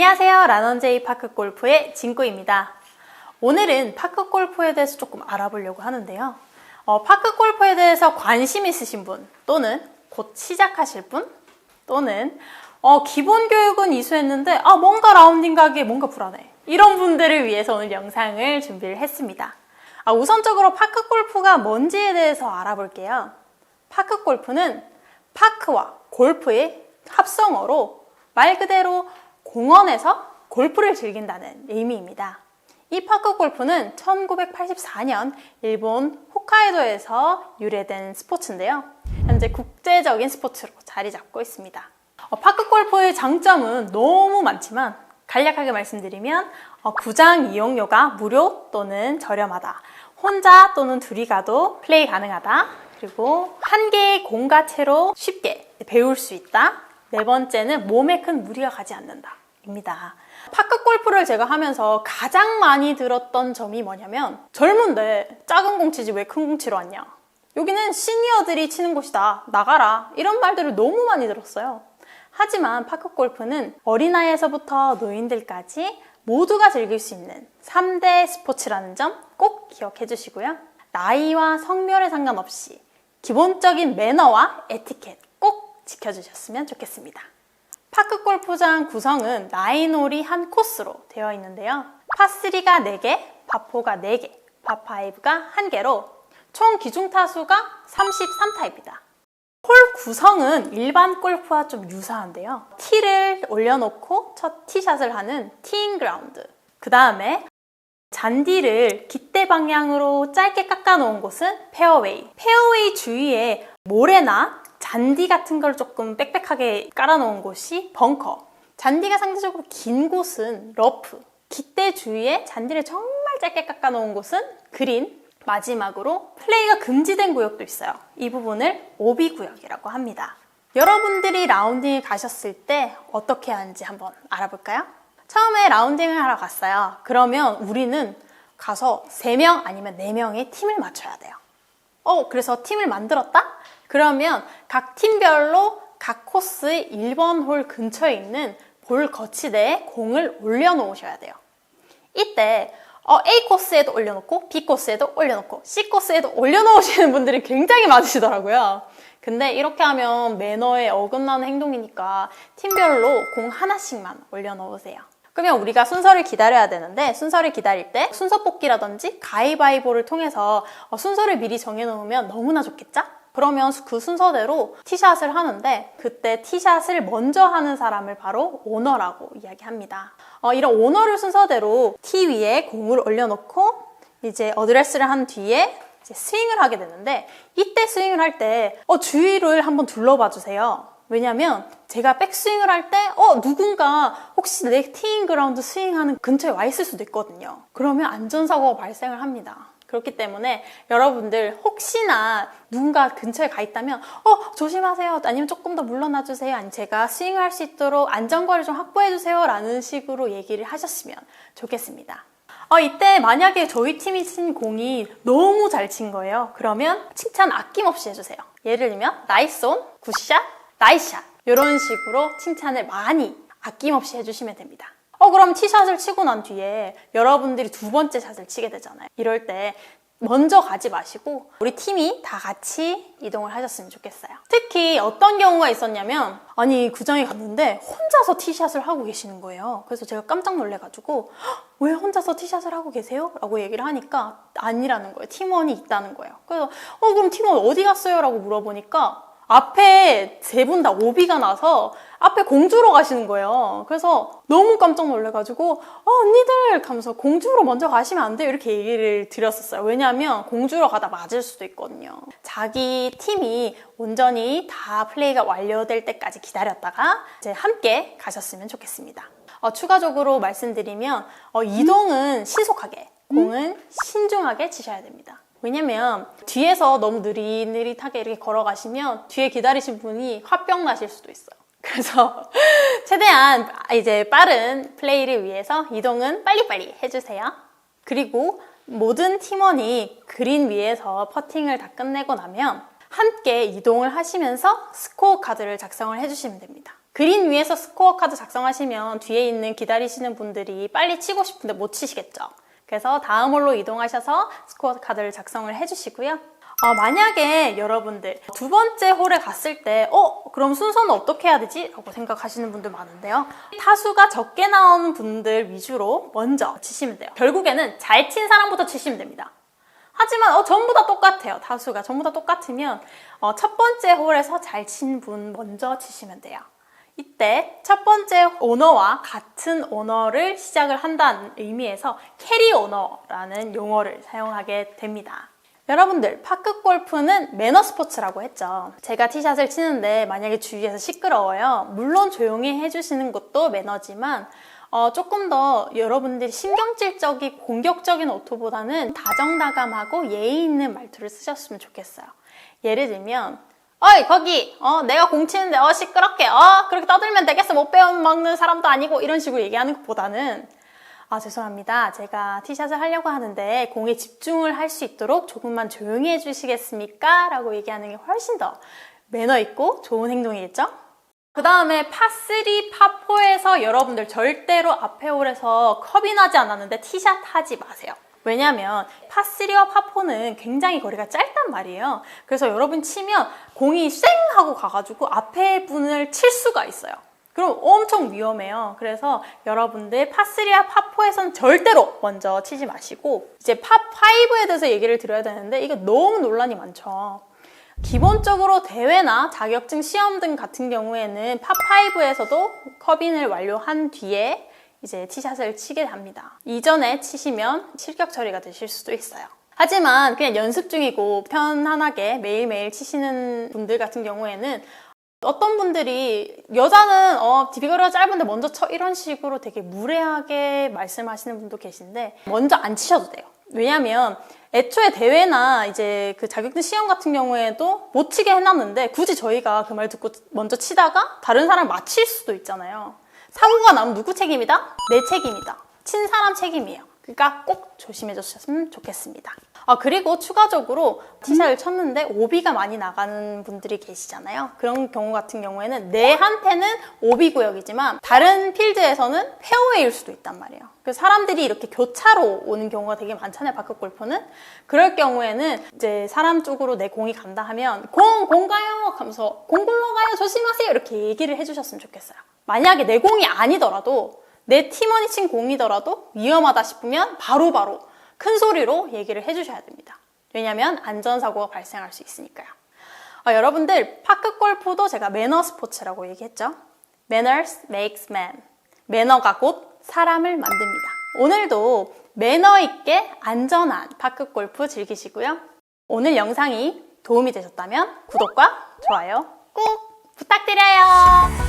안녕하세요. 란원제이 파크골프의 진구입니다. 오늘은 파크골프에 대해서 조금 알아보려고 하는데요. 파크골프에 대해서 관심 있으신 분, 또는 곧 시작하실 분, 또는 기본 교육은 이수했는데 뭔가 라운딩 가기에 뭔가 불안해. 이런 분들을 위해서 오늘 영상을 준비를 했습니다. 우선적으로 파크골프가 뭔지에 대해서 알아볼게요. 파크골프는 파크와 골프의 합성어로 말 그대로 공원에서 골프를 즐긴다는 의미입니다. 이 파크골프는 1984년 일본 홋카이도에서 유래된 스포츠인데요. 현재 국제적인 스포츠로 자리 잡고 있습니다. 파크골프의 장점은 너무 많지만 간략하게 말씀드리면 구장 이용료가 무료 또는 저렴하다. 혼자 또는 둘이 가도 플레이 가능하다. 그리고 한 개의 공과 채로 쉽게 배울 수 있다. 네 번째는 몸에 큰 무리가 가지 않는다 입니다. 파크골프를 제가 하면서 가장 많이 들었던 점이 뭐냐면, 젊은데 작은 공 치지 왜 큰 공 치러 왔냐, 여기는 시니어들이 치는 곳이다, 나가라, 이런 말들을 너무 많이 들었어요. 하지만 파크골프는 어린아이에서부터 노인들까지 모두가 즐길 수 있는 3대 스포츠라는 점 꼭 기억해 주시고요. 나이와 성별에 상관없이 기본적인 매너와 에티켓 꼭 지켜주셨으면 좋겠습니다. 파크골프장 구성은 9홀이 한 코스로 되어 있는데요. 파3가 4개, 파4가 4개, 파5가 1개로 총 기중 타수가 33타입니다. 홀 구성은 일반 골프와 좀 유사한데요. 티를 올려놓고 첫 티샷을 하는 티잉 그라운드, 그 다음에 잔디를 깃대 방향으로 짧게 깎아놓은 곳은 페어웨이, 페어웨이 주위에 모래나 잔디 같은 걸 조금 빽빽하게 깔아놓은 곳이 벙커, 잔디가 상대적으로 긴 곳은 러프, 깃대 주위에 잔디를 정말 짧게 깎아놓은 곳은 그린, 마지막으로 플레이가 금지된 구역도 있어요. 이 부분을 오비 구역이라고 합니다. 여러분들이 라운딩을 가셨을 때 어떻게 하는지 한번 알아볼까요? 처음에 라운딩을 하러 갔어요. 그러면 우리는 가서 3명 아니면 4명의 팀을 맞춰야 돼요. 그래서 팀을 만들었다? 그러면 각 팀별로 각 코스의 1번 홀 근처에 있는 볼 거치대에 공을 올려놓으셔야 돼요. 이때 A 코스에도 올려놓고 B 코스에도 올려놓고 C 코스에도 올려놓으시는 분들이 굉장히 많으시더라고요. 근데 이렇게 하면 매너에 어긋나는 행동이니까 팀별로 공 하나씩만 올려놓으세요. 그러면 우리가 순서를 기다려야 되는데, 순서를 기다릴 때 순서 뽑기라든지 가위바위보를 통해서 순서를 미리 정해놓으면 너무나 좋겠죠? 그러면 그 순서대로 티샷을 하는데, 그때 티샷을 먼저 하는 사람을 바로 오너라고 이야기합니다. 이런 오너를 순서대로 티 위에 공을 올려놓고 이제 어드레스를 한 뒤에 이제 스윙을 하게 되는데, 이때 스윙을 할 때 주위를 한번 둘러봐 주세요. 왜냐면 제가 백스윙을 할 때 누군가 혹시 내 티잉 그라운드 스윙하는 근처에 와 있을 수도 있거든요. 그러면 안전사고가 발생을 합니다. 그렇기 때문에 여러분들 혹시나 누군가 근처에 가 있다면 조심하세요, 아니면 조금 더 물러나 주세요, 아니면 제가 스윙을 할 수 있도록 안전거리를 좀 확보해 주세요 라는 식으로 얘기를 하셨으면 좋겠습니다. 이때 만약에 저희 팀이 친 공이 너무 잘 친 거예요. 그러면 칭찬 아낌없이 해주세요. 예를 들면 나이스 온, 굿샷, 나이스샷, 이런 식으로 칭찬을 많이 아낌없이 해주시면 됩니다. 그럼 티샷을 치고 난 뒤에 여러분들이 두 번째 샷을 치게 되잖아요. 이럴 때 먼저 가지 마시고 우리 팀이 다 같이 이동을 하셨으면 좋겠어요. 특히 어떤 경우가 있었냐면, 구장에 갔는데 혼자서 티샷을 하고 계시는 거예요. 그래서 제가 깜짝 놀래가지고 왜 혼자서 티샷을 하고 계세요? 라고 얘기를 하니까 아니라는 거예요. 팀원이 있다는 거예요. 그래서 그럼 팀원 어디 갔어요? 라고 물어보니까 앞에 3분 다 오비가 나서 앞에 공주로 가시는 거예요. 그래서 너무 깜짝 놀래가지고 언니들 하면서 공주로 먼저 가시면 안 돼요, 이렇게 얘기를 드렸었어요. 왜냐하면 공주로 가다 맞을 수도 있거든요. 자기 팀이 온전히 다 플레이가 완료될 때까지 기다렸다가 이제 함께 가셨으면 좋겠습니다. 추가적으로 말씀드리면 이동은 신속하게, 공은 신중하게 치셔야 됩니다. 왜냐면 뒤에서 너무 느릿느릿하게 이렇게 걸어가시면 뒤에 기다리신 분이 화병 나실 수도 있어요. 그래서 최대한 이제 빠른 플레이를 위해서 이동은 빨리빨리 해주세요. 그리고 모든 팀원이 그린 위에서 퍼팅을 다 끝내고 나면 함께 이동을 하시면서 스코어 카드를 작성을 해주시면 됩니다. 그린 위에서 스코어 카드 작성하시면 뒤에 있는 기다리시는 분들이 빨리 치고 싶은데 못 치시겠죠. 그래서 다음 홀로 이동하셔서 스코어 카드를 작성을 해주시고요. 만약에 여러분들 두 번째 홀에 갔을 때 그럼 순서는 어떻게 해야 되지? 라고 생각하시는 분들 많은데요. 타수가 적게 나오는 분들 위주로 먼저 치시면 돼요. 결국에는 잘 친 사람부터 치시면 됩니다. 하지만 전부 다 똑같아요. 타수가 전부 다 똑같으면 첫 번째 홀에서 잘 친 분 먼저 치시면 돼요. 이때 첫 번째 오너와 같은 오너를 시작을 한다는 의미에서 캐리 오너라는 용어를 사용하게 됩니다. 여러분들, 파크 골프는 매너 스포츠라고 했죠. 제가 티샷을 치는데 만약에 주위에서 시끄러워요. 물론 조용히 해주시는 것도 매너지만 조금 더 여러분들이 신경질적이고 공격적인 어투보다는 다정다감하고 예의 있는 말투를 쓰셨으면 좋겠어요. 예를 들면 어이 거기 내가 공 치는데 시끄럽게 그렇게 떠들면 되겠어, 못 배워먹는 사람도 아니고, 이런 식으로 얘기하는 것보다는 죄송합니다. 제가 티샷을 하려고 하는데 공에 집중을 할 수 있도록 조금만 조용히 해주시겠습니까? 라고 얘기하는 게 훨씬 더 매너 있고 좋은 행동이겠죠? 그 다음에 파3, 파4에서 여러분들 절대로 앞에 홀에서 컵이 나지 않았는데 티샷 하지 마세요. 왜냐면 파3와 파4는 굉장히 거리가 짧단 말이에요. 그래서 여러분 치면 공이 쌩 하고 가가지고 앞에 분을 칠 수가 있어요. 그럼 엄청 위험해요. 그래서 여러분들 파3와 파4에서는 절대로 먼저 치지 마시고, 이제 파5에 대해서 얘기를 드려야 되는데 이게 너무 논란이 많죠. 기본적으로 대회나 자격증 시험 등 같은 경우에는 파5에서도 컵인을 완료한 뒤에 이제 티샷을 치게 합니다. 이전에 치시면 실격 처리가 되실 수도 있어요. 하지만 그냥 연습 중이고 편안하게 매일매일 치시는 분들 같은 경우에는 어떤 분들이 여자는 비거리가 짧은데 먼저 쳐, 이런 식으로 되게 무례하게 말씀하시는 분도 계신데 먼저 안 치셔도 돼요. 왜냐면 애초에 대회나 이제 그 자격증 시험 같은 경우에도 못 치게 해놨는데 굳이 저희가 그 말 듣고 먼저 치다가 다른 사람을 맞힐 수도 있잖아요. 사고가 나면 누구 책임이다? 내 책임이다. 친 사람 책임이에요. 그러니까 꼭 조심해 주셨으면 좋겠습니다. 그리고 추가적으로 티샷을 쳤는데 오비가 많이 나가는 분들이 계시잖아요. 그런 경우 같은 경우에는 내한테는 오비 구역이지만 다른 필드에서는 페어웨이일 수도 있단 말이에요. 그래서 사람들이 이렇게 교차로 오는 경우가 되게 많잖아요, 파크 골프는. 그럴 경우에는 이제 사람 쪽으로 내 공이 간다 하면 공 가요 하면서 공 굴러가요 조심하세요 이렇게 얘기를 해주셨으면 좋겠어요. 만약에 내 공이 아니더라도 내 팀원이 친 공이더라도 위험하다 싶으면 바로바로 큰 소리로 얘기를 해주셔야 됩니다. 왜냐면 안전사고가 발생할 수 있으니까요. 여러분들, 파크 골프도 제가 매너 스포츠라고 얘기했죠. Manners makes man. 매너가 곧 사람을 만듭니다. 오늘도 매너 있게 안전한 파크 골프 즐기시고요. 오늘 영상이 도움이 되셨다면 구독과 좋아요 꼭 부탁드려요.